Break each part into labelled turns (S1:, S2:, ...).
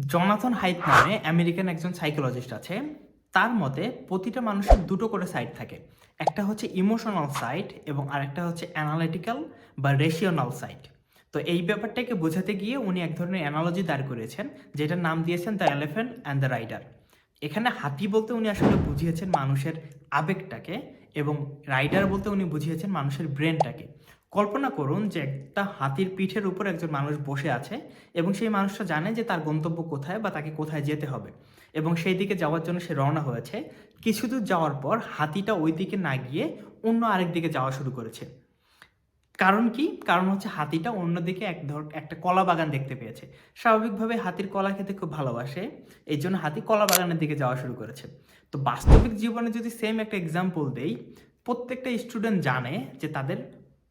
S1: Jonathan height নামে American একজন psychologist আছে। তার মতে প্রতিটা মানুষের দুটো করে সাইড থাকে, একটা হচ্ছে ইমোশনাল সাইড এবং আরেকটা হচ্ছে অ্যানালিটিক্যাল বা রেশিওনাল সাইড। তো এই ব্যাপারটাকে বোঝাতে গিয়ে উনি এক ধরনের অ্যানালজি দাঁড় করিয়েছেন, যেটার নাম দিয়েছেন the elephant and the rider. এখানে হাতি বলতে উনি আসলে বুঝিয়েছেন মানুষের আবেগটাকে, এবং রাইডার বলতে উনি বুঝিয়েছেন মানুষের ব্রেনটাকে। কল্পনা করুন যে একটা হাতির পিঠের উপর একজন মানুষ বসে আছে এবং সেই মানুষটা জানে যে তার গন্তব্য কোথায় বা তাকে কোথায় যেতে হবে, এবং সেই দিকে যাওয়ার জন্য সে রওনা হয়েছে। কিছু দূর যাওয়ার পর হাতিটা ওই দিকে না গিয়ে অন্য আরেক দিকে যাওয়া শুরু করেছে। কারণ কি? কারণ হচ্ছে হাতিটা অন্যদিকে একটা কলা বাগান দেখতে পেয়েছে। স্বাভাবিকভাবে হাতির কলা খেতে খুব ভালোবাসে, এই জন্য হাতি কলা বাগানের দিকে যাওয়া শুরু করেছে। তো বাস্তবিক জীবনে যদি সেম একটা এক্সাম্পল দেই, প্রত্যেকটা স্টুডেন্ট জানে যে তাদের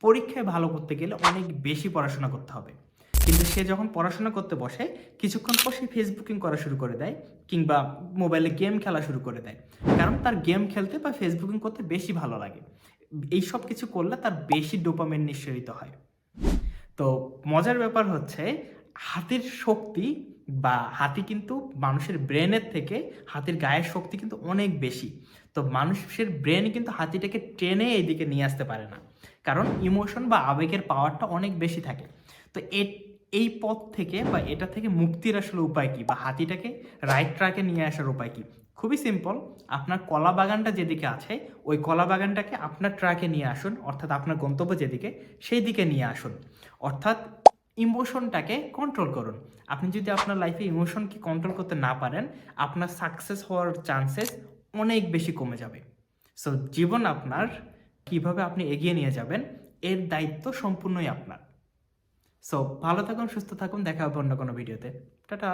S1: পরীক্ষায় ভালো করতে গেলে অনেক বেশি পড়াশোনা করতে হবে, কিন্তু সে যখন পড়াশোনা করতে বসে কিছুক্ষণ পর সে ফেসবুকিং করা শুরু করে দেয়, কিংবা মোবাইলে গেম খেলা শুরু করে দেয়, কারণ তার গেম খেলতে বা ফেসবুকিং করতে বেশি ভালো লাগে। এই সব কিছু করলে তার বেশি ডোপামিন নিঃসরিত হয়। তো মজার ব্যাপার হচ্ছে, হাতির শক্তি বা হাতি কিন্তু মানুষের ব্রেনের থেকে হাতির গায়ের শক্তি কিন্তু অনেক বেশি। তো মানুষের ব্রেন কিন্তু হাতিটাকে টেনে এইদিকে নিয়ে আসতে পারে না, কারণ ইমোশন বা আবেগের পাওয়ারটা অনেক বেশি থাকে। তো এই পথ থেকে বা এটা থেকে মুক্তির আসলে উপায় কি, বা হাতিটাকে রাইট ট্র্যাকে নিয়ে আসার উপায় কি? খুবই সিম্পল। আপনার কলা বাগানটা যেদিকে আছে ওই কলা বাগানটাকে আপনার ট্র্যাকে নিয়ে আসুন, অর্থাৎ আপনার গন্তব্য যেদিকে সেই দিকে নিয়ে আসুন। অর্থাৎ ইমোশনটাকে কন্ট্রোল করুন। আপনি যদি আপনার লাইফে ইমোশনকে কন্ট্রোল করতে না পারেন, আপনার সাকসেস হওয়ার চান্সেস অনেক বেশি কমে যাবে। সো জীবন আপনার, কিভাবে আপনি এগিয়ে নিয়ে যাবেন এর দায়িত্ব সম্পূর্ণই আপনার। সো ভালো থাকুন, সুস্থ থাকুন, দেখা হবে অন্য কোনো ভিডিওতে। টাটা।